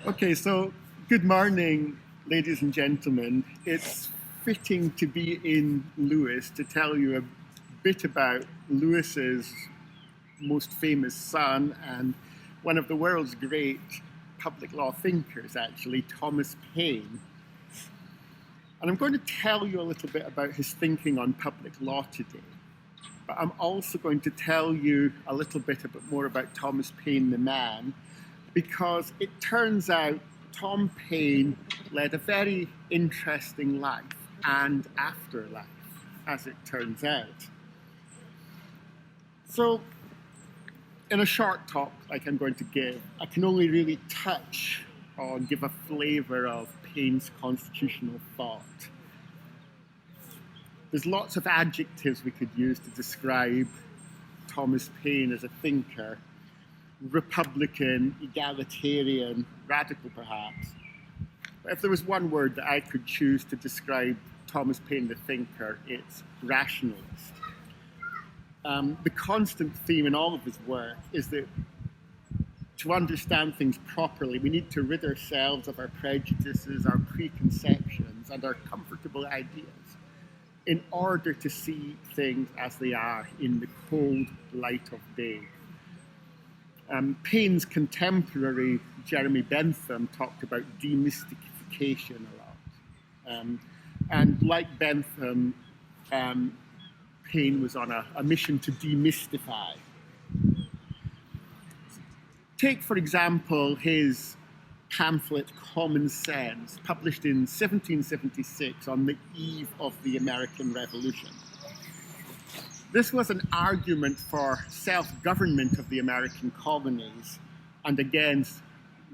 Okay, so good morning, ladies and gentlemen. It's fitting to be in Lewes to tell you a bit about Lewis's most famous son and one of the world's great public law thinkers, actually, Thomas Paine. And I'm going to tell you a little bit about his thinking on public law today. But I'm also going to tell you a little bit more about Thomas Payne the Man, because it turns out Tom Paine led a very interesting life and afterlife, as it turns out. So, in a short talk like I'm going to give, I can only really touch or give a flavour of Paine's constitutional thought. There's lots of adjectives we could use to describe Thomas Paine as a thinker. Republican, egalitarian, radical perhaps. But if there was one word that I could choose to describe Thomas Paine the thinker, it's rationalist. The constant theme in all of his work is that to understand things properly, we need to rid ourselves of our prejudices, our preconceptions, and our comfortable ideas in order to see things as they are in the cold light of day. Paine's contemporary, Jeremy Bentham, talked about demystification a lot. And like Bentham, Paine was on a mission to demystify. Take, for example, his pamphlet Common Sense, published in 1776 on the eve of the American Revolution. This was an argument for self-government of the American colonies and against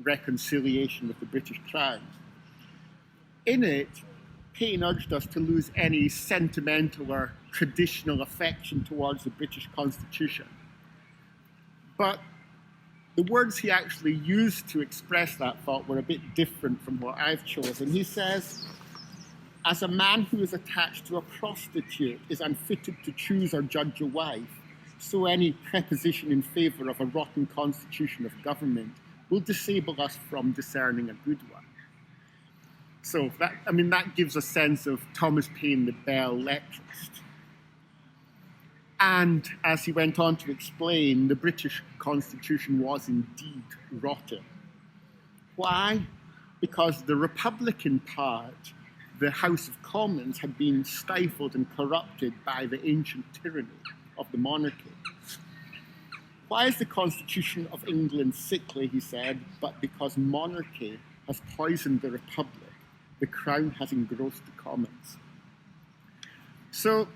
reconciliation with the British Crown. In it, Paine urged us to lose any sentimental or traditional affection towards the British Constitution. But the words he actually used to express that thought were a bit different from what I've chosen. He says, "As a man who is attached to a prostitute is unfitted to choose or judge a wife, so any preposition in favour of a rotten constitution of government will disable us from discerning a good one." So that gives a sense of Thomas Paine, the bell letrist. And as he went on to explain, the British Constitution was indeed rotten. Why? Because the Republican part, the House of Commons, had been stifled and corrupted by the ancient tyranny of the monarchy. Why is the Constitution of England sickly, he said, but because monarchy has poisoned the Republic. The Crown has engrossed the Commons. So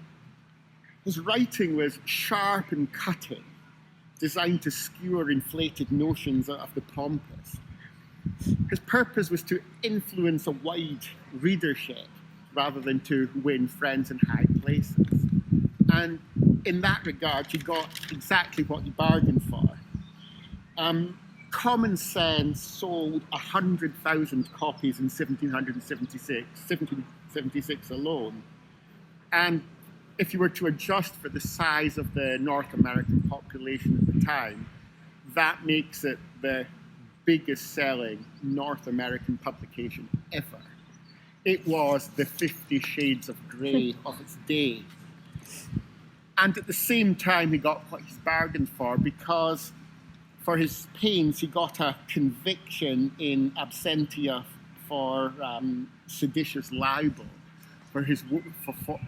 his writing was sharp and cutting, designed to skewer inflated notions of the pompous. His purpose was to influence a wide readership rather than to win friends in high places. And in that regard, he got exactly what he bargained for. Common Sense sold 100,000 copies in 1776 alone. And if you were to adjust for the size of the North American population at the time, that makes it the biggest selling North American publication ever. It was the 50 Shades of Grey of its day. And at the same time, he got what he's bargained for, because for his pains, he got a conviction in absentia for seditious libel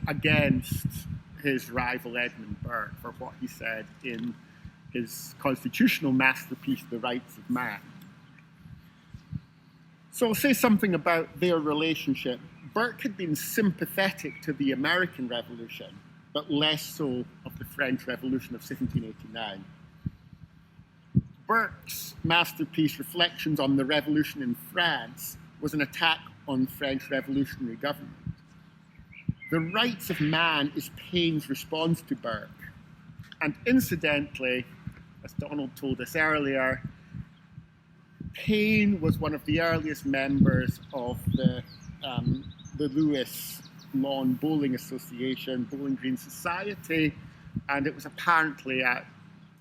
against his rival Edmund Burke for what he said in his constitutional masterpiece, The Rights of Man. So I'll say something about their relationship. Burke had been sympathetic to the American Revolution, but less so of the French Revolution of 1789. Burke's masterpiece, Reflections on the Revolution in France, was an attack on French revolutionary government. The Rights of Man is Paine's response to Burke. And incidentally, as Donald told us earlier, Paine was one of the earliest members of the Lewes Lawn Bowling Association, Bowling Green Society, and it was apparently at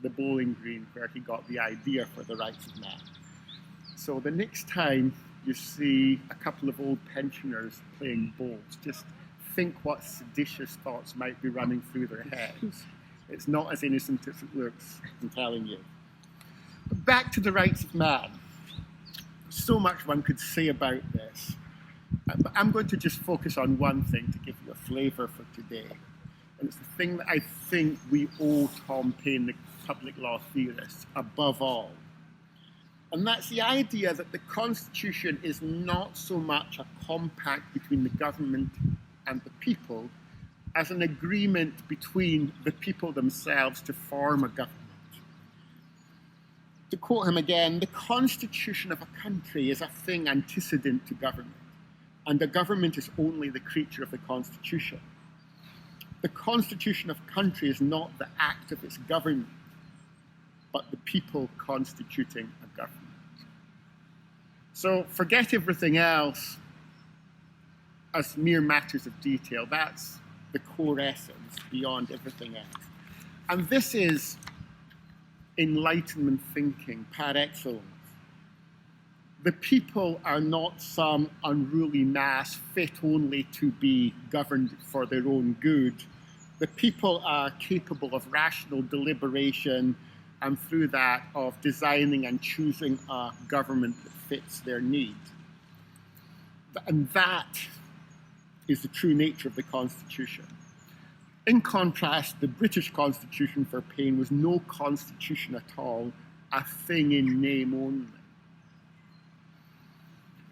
the Bowling Green where he got the idea for the Rights of Man. So the next time you see a couple of old pensioners playing bowls, just think what seditious thoughts might be running through their heads. It's not as innocent as it looks, I'm telling you. But back to the rights of man. So much one could say about this. But I'm going to just focus on one thing to give you a flavour for today. And it's the thing that I think we owe Tom Paine, the public law theorist, above all. And that's the idea that the Constitution is not so much a compact between the government and the people as an agreement between the people themselves to form a government. To quote him again, the constitution of a country is a thing antecedent to government, and a government is only the creature of the constitution. The constitution of a country is not the act of its government, but the people constituting a government. So forget everything else as mere matters of detail. That's the core essence beyond everything else. And this is Enlightenment thinking par excellence. The people are not some unruly mass fit only to be governed for their own good. The people are capable of rational deliberation and through that of designing and choosing a government that fits their needs. And that is the true nature of the Constitution. In contrast, the British Constitution for Paine was no constitution at all, a thing in name only.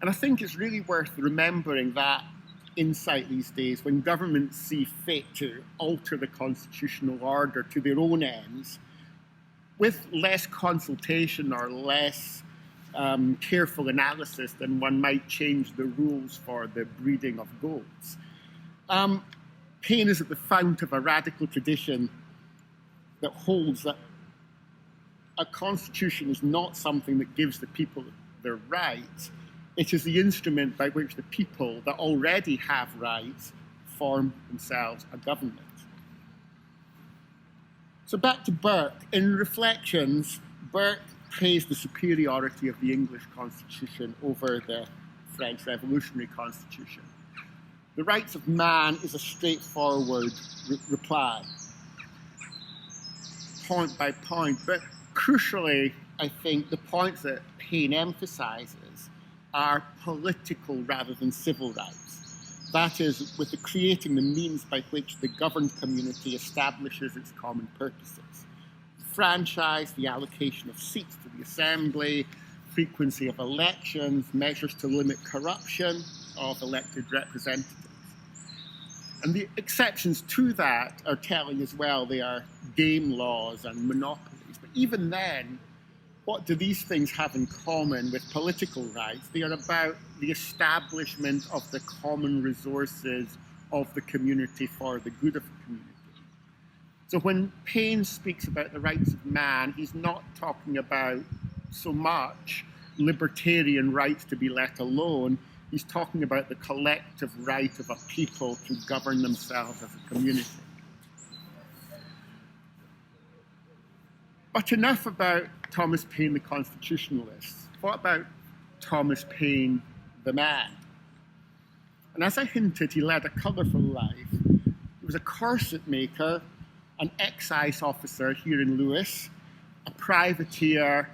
And I think it's really worth remembering that insight these days when governments see fit to alter the constitutional order to their own ends with less consultation or less careful analysis than one might change the rules for the breeding of goats. Paine is at the fount of a radical tradition that holds that a constitution is not something that gives the people their rights. It is the instrument by which the people that already have rights form themselves a government. So back to Burke. In Reflections, Burke praised the superiority of the English constitution over the French Revolutionary Constitution. The rights of man is a straightforward reply, point by point, but crucially, I think the points that Paine emphasizes are political rather than civil rights. That is, with the creating the means by which the governed community establishes its common purposes. The franchise, the allocation of seats to the assembly, frequency of elections, measures to limit corruption of elected representatives. And the exceptions to that are telling as well. They are game laws and monopolies. But even then, what do these things have in common with political rights? They are about the establishment of the common resources of the community for the good of the community. So when Paine speaks about the rights of man, he's not talking about so much libertarian rights to be let alone. He's talking about the collective right of a people to govern themselves as a community. But enough about Thomas Paine, the constitutionalist. What about Thomas Paine, the man? And as I hinted, he led a colourful life. He was a corset maker, an excise officer here in Lewes, a privateer,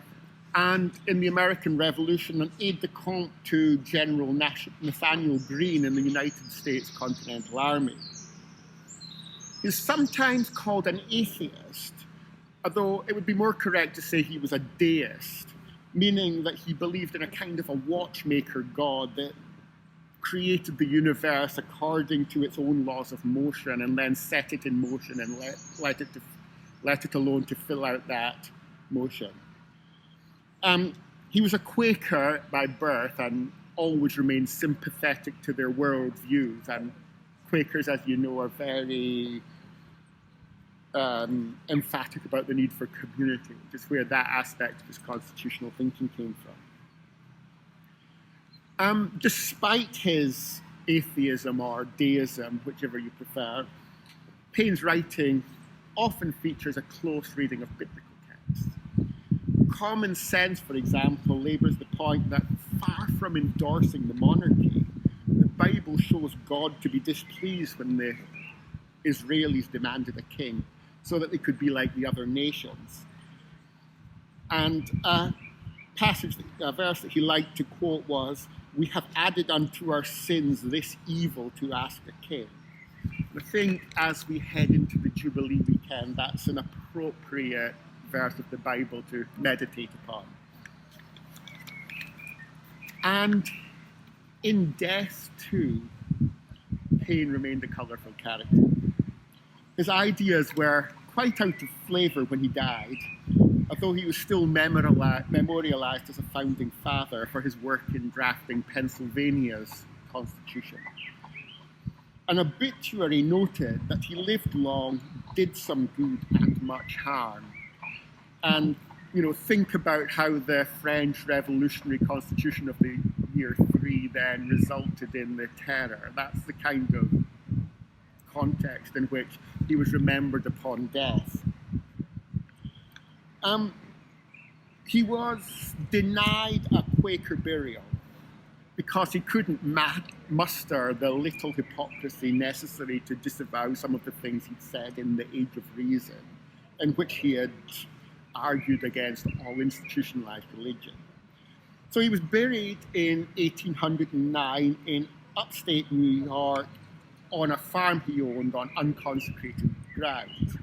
and in the American Revolution, an aide-de-camp to General Nathaniel Greene in the United States Continental Army. He's sometimes called an atheist, although it would be more correct to say he was a deist, meaning that he believed in a kind of a watchmaker god that created the universe according to its own laws of motion and then set it in motion and let it alone to fill out that motion. He was a Quaker by birth and always remained sympathetic to their worldviews. And Quakers, as you know, are very emphatic about the need for community, which is where that aspect of his constitutional thinking came from. Despite his atheism or deism, whichever you prefer, Paine's writing often features a close reading of biblical texts. Common Sense, for example, labours the point that far from endorsing the monarchy, the Bible shows God to be displeased when the Israelis demanded a king so that they could be like the other nations. And a verse that he liked to quote was, "We have added unto our sins this evil to ask a king." I think as we head into the Jubilee weekend, that's an appropriate verse of the Bible to meditate upon. And in death too, Paine remained a colourful character. His ideas were quite out of flavour when he died, although he was still memorialised as a founding father for his work in drafting Pennsylvania's Constitution. An obituary noted that he lived long, did some good and much harm. And, think about how the French Revolutionary Constitution of the year 3 then resulted in the terror. That's the kind of context in which he was remembered upon death. He was denied a Quaker burial because he couldn't muster the little hypocrisy necessary to disavow some of the things he'd said in the Age of Reason, in which he had argued against all institutionalized religion. So he was buried in 1809 in upstate New York on a farm he owned on unconsecrated ground,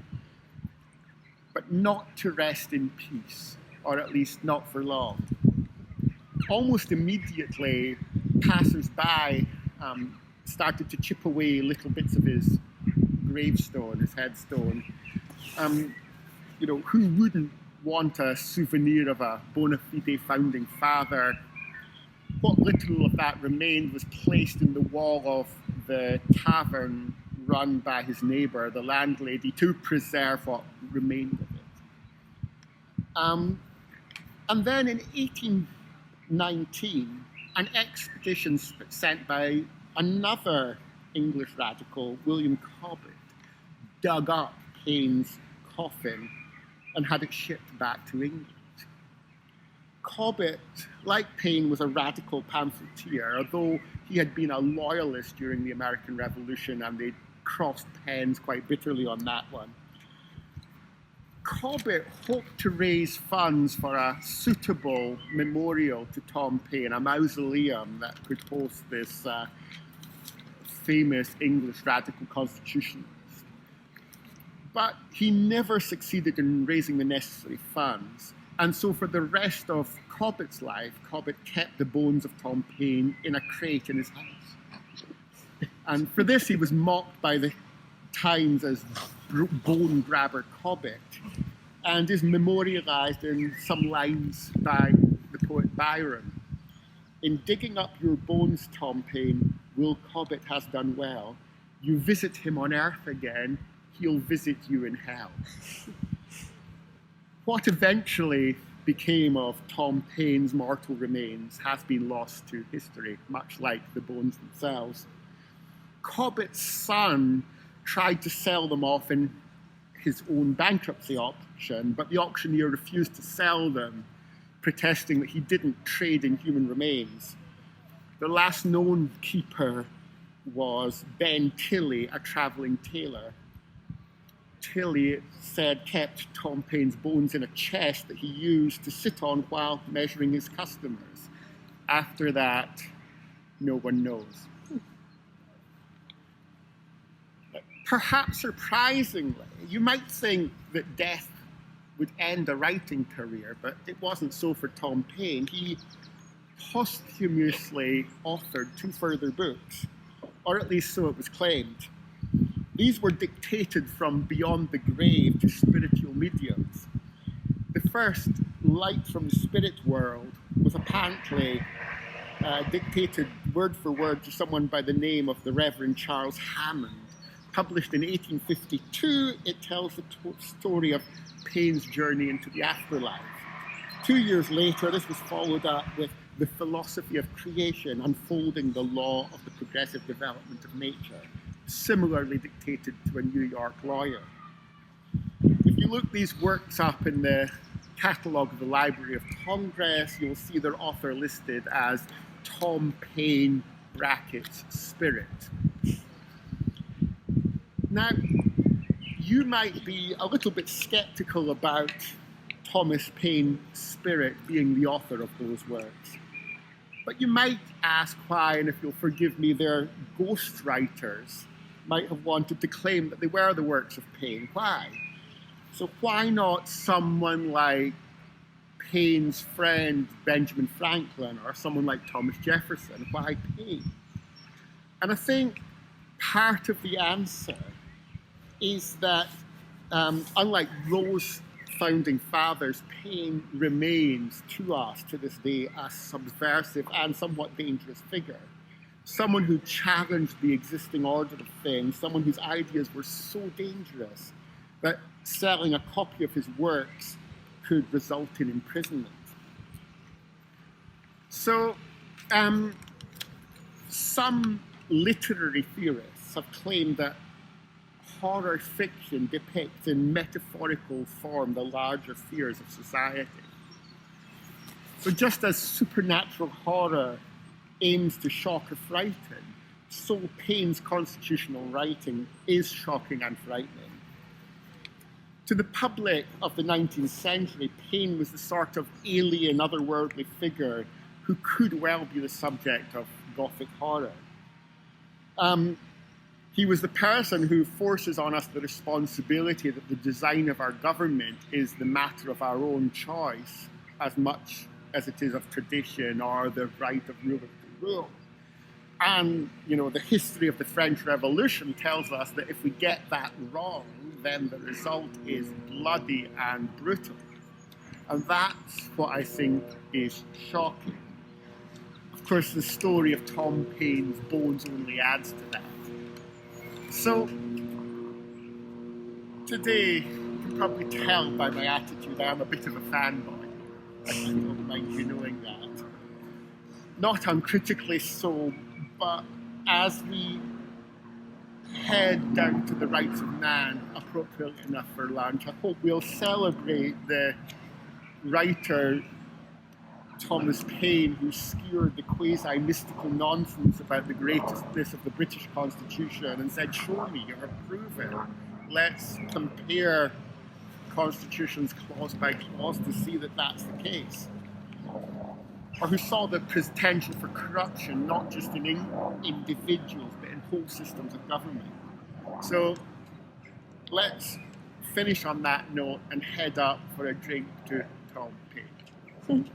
but not to rest in peace, or at least not for long. Almost immediately, passers-by started to chip away little bits of his gravestone, his headstone. Who wouldn't want a souvenir of a bona fide founding father? What little of that remained was placed in the wall of the tavern run by his neighbour, the landlady, to preserve what remained of it. And then in 1819, an expedition sent by another English radical, William Cobbett, dug up Paine's coffin and had it shipped back to England. Cobbett, like Paine, was a radical pamphleteer, although he had been a loyalist during the American Revolution and they crossed pens quite bitterly on that one. Cobbett hoped to raise funds for a suitable memorial to Tom Paine, a mausoleum that could host this famous English radical constitutionalist. But he never succeeded in raising the necessary funds. And so for the rest of Cobbett's life, Cobbett kept the bones of Tom Paine in a crate in his house. And for this, he was mocked by the Times as bone grabber Cobbett, and is memorialised in some lines by the poet Byron. "In digging up your bones, Tom Paine, Will Cobbett has done well. You visit him on earth again, he'll visit you in hell." What eventually became of Tom Paine's mortal remains has been lost to history, much like the bones themselves. Cobbett's son tried to sell them off in his own bankruptcy auction, but the auctioneer refused to sell them, protesting that he didn't trade in human remains. The last known keeper was Ben Tilley, a travelling tailor. Tilley, it said, kept Tom Paine's bones in a chest that he used to sit on while measuring his customers. After that, no one knows. Perhaps surprisingly, you might think that death would end a writing career, but it wasn't so for Tom Paine. He posthumously authored 2 further books, or at least so it was claimed. These were dictated from beyond the grave to spiritual mediums. The first, Light from the Spirit World, was apparently dictated word for word to someone by the name of the Reverend Charles Hammond. Published in 1852, it tells the story of Paine's journey into the afterlife. 2 years later, this was followed up with The Philosophy of Creation, unfolding the law of the progressive development of nature, similarly dictated to a New York lawyer. If you look these works up in the catalogue of the Library of Congress, you'll see their author listed as Tom Paine brackets Spirit. Now, you might be a little bit skeptical about Thomas Paine Spirit being the author of those works. But you might ask why, and if you'll forgive me, their ghostwriters might have wanted to claim that they were the works of Paine. Why? So why not someone like Paine's friend Benjamin Franklin or someone like Thomas Jefferson? Why Paine? And I think part of the answer is that unlike those founding fathers, Paine remains to us to this day a subversive and somewhat dangerous figure. Someone who challenged the existing order of things, someone whose ideas were so dangerous that selling a copy of his works could result in imprisonment. So, some literary theorists have claimed that horror fiction depicts in metaphorical form the larger fears of society. So just as supernatural horror aims to shock or frighten, so Paine's constitutional writing is shocking and frightening. To the public of the 19th century, Paine was the sort of alien, otherworldly figure who could well be the subject of Gothic horror. He was the person who forces on us the responsibility that the design of our government is the matter of our own choice as much as it is of tradition or the right of rulers to rule. And, the history of the French Revolution tells us that if we get that wrong, then the result is bloody and brutal. And that's what I think is shocking. Of course, the story of Tom Paine's bones only adds to that. So, today, you can probably tell by my attitude I am a bit of a fanboy. I don't mind you knowing that. Not uncritically so, but as we head down to the Rights of Man, appropriate enough for lunch, I hope we'll celebrate the writer Thomas Paine, who skewered the quasi-mystical nonsense about the greatness of the British Constitution and said, show me, you're proven. Let's compare constitutions clause by clause to see that that's the case. Or who saw the potential for corruption, not just in individuals, but in whole systems of government. So let's finish on that note and head up for a drink to Tom Paine.